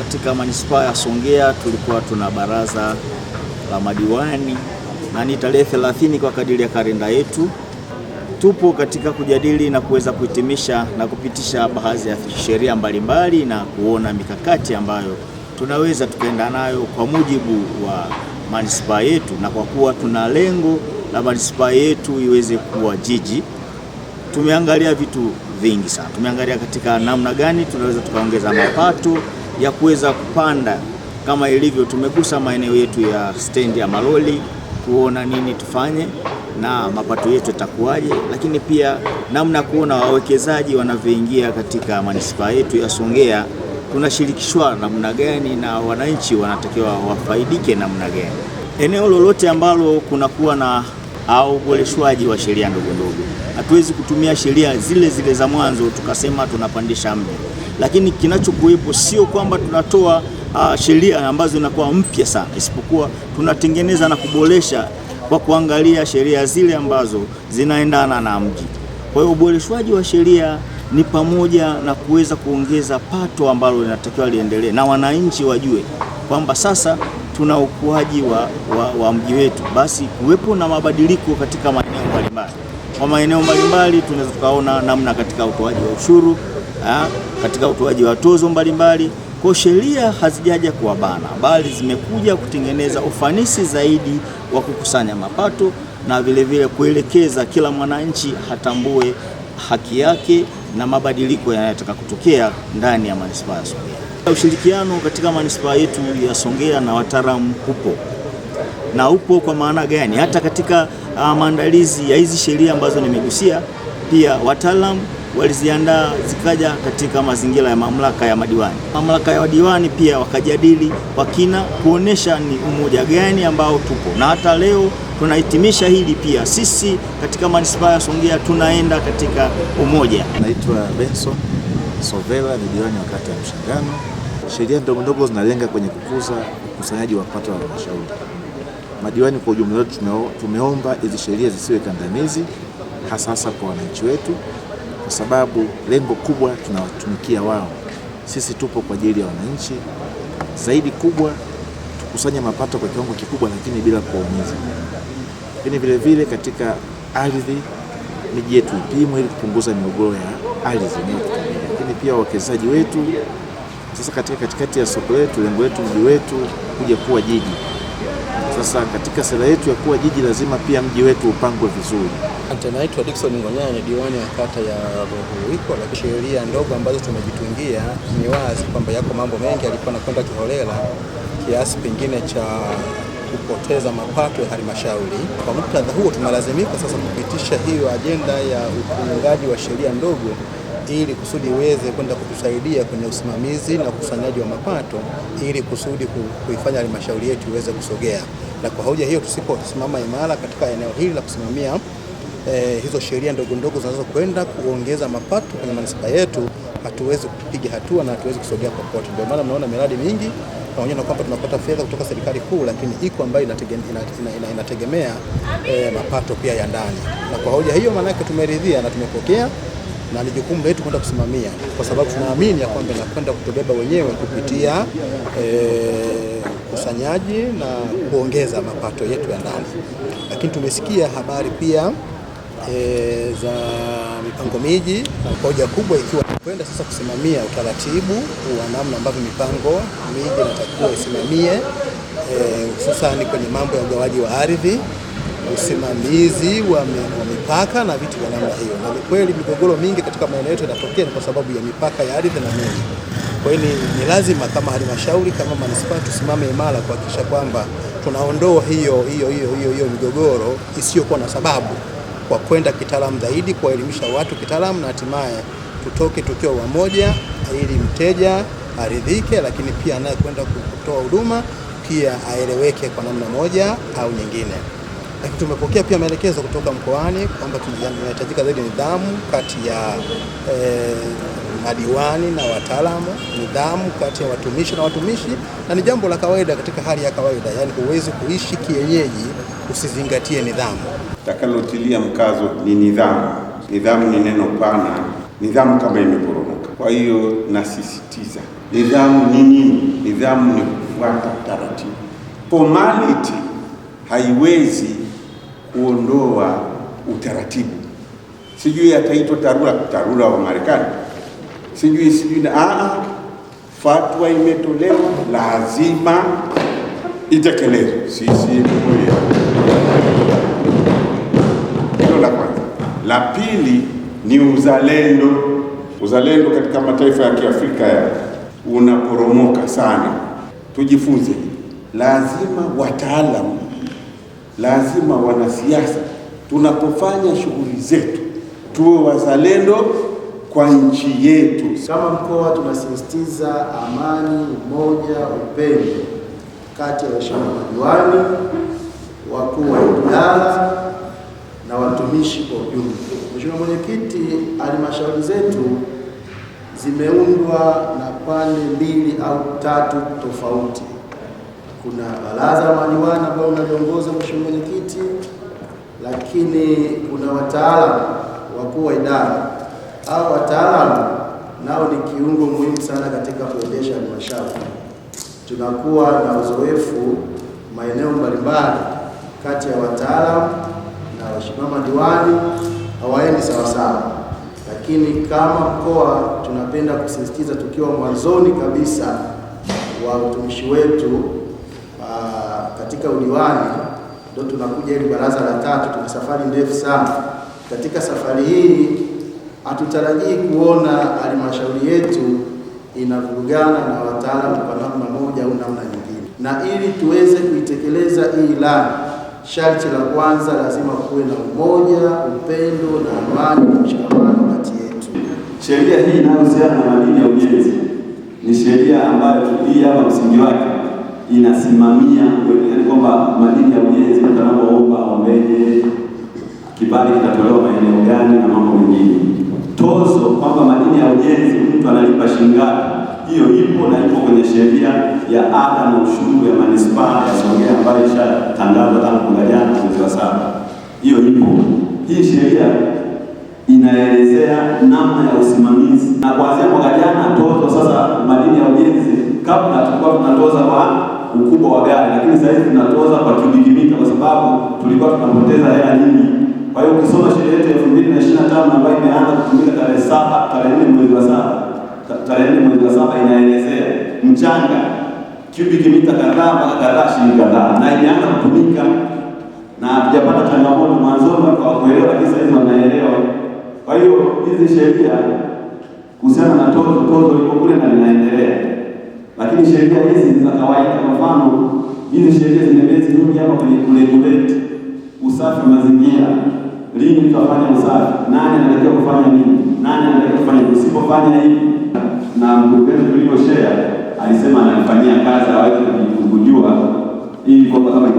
katika manispaa ya Songea tulikuwa tuna baraza la madiwani na ni tarehe 30 kwa kadiri ya kalenda yetu. Tupo katika kujadili na kuweza kuhitimisha na kupitisha baadhi ya sheria mbalimbali na kuona mikakati ambayo tunaweza tukaenda nayo kwa mujibu wa manispaa yetu, na kwa kuwa tuna lengo la manispaa yetu iweze kuwa jiji, tumeangalia vitu vingi sana. Tumeangalia katika namna gani tunaweza tukaongeza mapato ya kuweza kupanda, kama ilivyo tumegusa maeneo yetu ya stendi ya maloli, kuona nini tufanye na mapato yetu yatakuwaje, lakini pia namna kuona wawekezaji wanavyoingia katika manispaa yetu ya Songea tunashirikishwa namna gani na wananchi wanatakiwa wafaidike namna gani. Eneo lolote ambalo kunakuwa na au uboreshwaji wa sheria ndogo ndogo, hatuwezi kutumia sheria zile zile za mwanzo tukasema tunapandisha mji, lakini kinachokuwepo sio kwamba tunatoa sheria ambazo zinakuwa mpya sana, isipokuwa tunatengeneza na kuboresha kwa kuangalia sheria zile ambazo zinaendana na mji. Kwa hiyo uboreshwaji wa sheria ni pamoja na kuweza kuongeza pato ambalo linatakiwa liendelee na wananchi wajue kwamba sasa tuna ukuaji wa mji wetu, basi kuwepo na mabadiliko katika maeneo mbalimbali. Kwa maeneo mbalimbali tunaweza tukaona namna katika utoaji wa ushuru, katika utoaji wa tozo mbalimbali. Kwa sheria hazijaja kuwabana, bali zimekuja kutengeneza ufanisi zaidi wa kukusanya mapato na vile kuelekeza kila mwananchi hatambue haki yake na mabadiliko yanayotaka kutokea ndani ya manispaa ya Songea. Ushirikiano katika manispaa yetu ya Songea na wataalamu upo kwa maana gani? Hata katika maandalizi ya hizi sheria ambazo nimegusia, pia wataalamu waliziandaa zikaja katika mazingira ya mamlaka ya madiwani. Mamlaka ya madiwani pia wakajadili kwa kina kuonesha ni umoja gani ambao tupo, na hata leo tunahitimisha hili pia. Sisi katika manispaa ya Songea tunaenda katika umoja. Naitwa Benson Sovela, ni diwani wa kata ya Mshangano. Sheria ndogo ndogo zinalenga kwenye kukuza ukusanyaji wa pato la halmashauri. Madiwani kwa ujumla wetu tumeomba hizi sheria zisiwe kandamizi, hasa kwa wananchi wetu, kwa sababu lengo kubwa tunawatumikia wao. Sisi tupo kwa ajili ya wananchi. Zaidi kubwa tukusanye mapato kwa kiwango kikubwa, lakini bila kuwaumiza. Lakini vile katika ardhi, miji yetu ipimwe ili kupunguza migogoro ya ardhi inayotukabili. Lakini pia wawekezaji wetu sasa katikati ya soko letu, lengo letu mji wetu kuja kuwa jiji. Sasa katika sera yetu ya kuwa jiji lazima pia mji wetu upangwe vizuri. Naitwa Dickson Ngonyani, ni diwani wa kata ya Ruhuwiko. Lakini sheria ndogo ambazo tumejitungia ni wazi kwamba yako mambo mengi yalikuwa nakwenda kiholela kiasi pengine cha kupoteza mapato ya halmashauri. Kwa muktadha huo tumelazimika sasa kupitisha hiyo ajenda ya utungaji wa sheria ndogo ili kusudi iweze kwenda kutusaidia kwenye usimamizi na ukusanyaji wa mapato, ili kusudi kuifanya halmashauri yetu iweze kusogea. Na kwa hoja hiyo, tusiposimama imara katika eneo hili la kusimamia hizo sheria ndogo ndogo zinazokwenda kuongeza mapato kwenye manispaa yetu, hatuwezi kupiga hatua na hatuwezi kusogea popote. Ndio maana mnaona miradi mingi pamoja na kwamba tunapata fedha kutoka serikali kuu, lakini iko ambayo inategemea mapato pia ya ndani. Na kwa hoja hiyo maana yake tumeridhia na tumepokea, na ni jukumu letu kwenda kusimamia, kwa sababu tunaamini ya kwamba inakwenda kutubeba wenyewe kupitia ukusanyaji na kuongeza mapato yetu ya ndani. Lakini tumesikia habari pia za mipango miji, na hoja kubwa ikiwa kwenda sasa kusimamia utaratibu wa namna ambavyo mipango miji inatakiwa isimamie, hususani kwenye mambo ya ugawaji wa ardhi, usimamizi wa mipaka na vitu vya namna hiyo. Na ni kweli migogoro mingi katika maeneo yetu inatokea kwa sababu ya mipaka ya ardhi na miji. Kwa hiyo ni lazima kama halmashauri, kama manispaa tusimame imara kuhakikisha kwamba tunaondoa hiyo migogoro isiyokuwa na sababu, kwa kwenda kitaalamu zaidi, kuwaelimisha watu kitaalamu, na hatimaye tutoke tukiwa wamoja, ili mteja aridhike, lakini pia anayekwenda kutoa huduma pia aeleweke kwa namna moja au nyingine. Lakini tumepokea pia maelekezo kutoka mkoani kwamba tunahitajika zaidi nidhamu kati ya madiwani na wataalamu, nidhamu kati ya watumishi na watumishi, na ni jambo la kawaida katika hali ya kawaida, yani huwezi kuishi kienyeji usizingatie nidhamu. Takalotilia mkazo ni nidhamu. Nidhamu ni neno pana, nidhamu kama imeporomoka. Kwa hiyo nasisitiza, nidhamu ni nini? nidhamu ni kufuata taratibu. Formality haiwezi kuondoa utaratibu. Sijui ataitwa TARURA wa Marekani, sijui fatwa imetolewa, lazima itekelezwe. Sisi hilo la kwanza. La pili ni uzalendo. Uzalendo katika mataifa ya Kiafrika unaporomoka sana. Tujifunze, lazima wataalamu, lazima wanasiasa, tunapofanya shughuli zetu tuwe wazalendo kwa nchi yetu. Kama mkoa tunasisitiza amani, umoja, upendo kati ya waheshimiwa madiwani, wakuu wa idara na watumishi kwa ujumla. Mheshimiwa Mwenyekiti, halmashauri zetu zimeundwa na pande mbili au tatu tofauti. Kuna baraza la madiwani ambao unaliongoza Mheshimiwa Mwenyekiti, lakini kuna wataalamu, wakuu wa idara. Hao wataalamu nao ni kiungo muhimu sana katika kuendesha halmashauri. Tunakuwa na uzoefu maeneo mbalimbali kati ya wataalamu na waheshimiwa madiwani hawaendi sawasawa, lakini kama mkoa tunapenda kusisitiza tukiwa mwanzoni kabisa wa utumishi wetu katika udiwani, ndio tunakuja ili baraza la tatu. Tuna safari ndefu sana. Katika safari hii hatutarajii kuona halmashauri yetu inavurugana na wataalamu kwa namna moja au namna nyingine, na ili tuweze kuitekeleza hii ilani, sharti la kwanza lazima kuwe na umoja, upendo na amani na mshikamano kati yetu. Sheria hii inayohusiana na madini ya ujenzi ni sheria ambayo hii hapa msingi wake inasimamia yaani kwamba madini ya ujenzi mtu anapoomba aombeje, kibali kitatolewa maeneo gani na mambo mengine. Tozo kwamba madini ya ujenzi mtu analipa shilingi ngapi, hiyo ipo na ipo kwenye sheria ya ada na ushuru ya manispaa ya Songea ambayo ishatangazwa tangu mwaka jana mwezi wa 7. Hiyo ipo. Hii sheria inaelezea namna ya usimamizi, na kuanzia mwaka jana tozo sasa madini ya ujenzi, kabla tulikuwa tunatoza kwa ukubwa wa gari, lakini sasa hivi tunatoza kwa kubiki mita kwa sababu tulikuwa tunapoteza hela nyingi. Kwa hiyo ukisoma sheria yetu ya 2025 ambayo imeanza kutumika tarehe 4 mwezi wa 7 inaelezea mchanga kubiki mita kadhaa mpaka kadhaa shilingi kadhaa, na imeanza kutumika na hatujapata changamoto. Mwanzoni watu hawakuelewa, lakini sasa hivi wanaelewa. Kwa hiyo hizi sheria kuhusiana na tozo liko kule na linaendelea, lakini sheria hizi ni za kawaida. Kwa mfano hizi sheria zimebezi nyingi hapa kwenye kuregulate usafi wa mazingira. Lini tutafanya usafi? Nani anatakiwa kufanya nini? Nani anatakiwa kufanya? Usipofanya hivi na mkurugenzi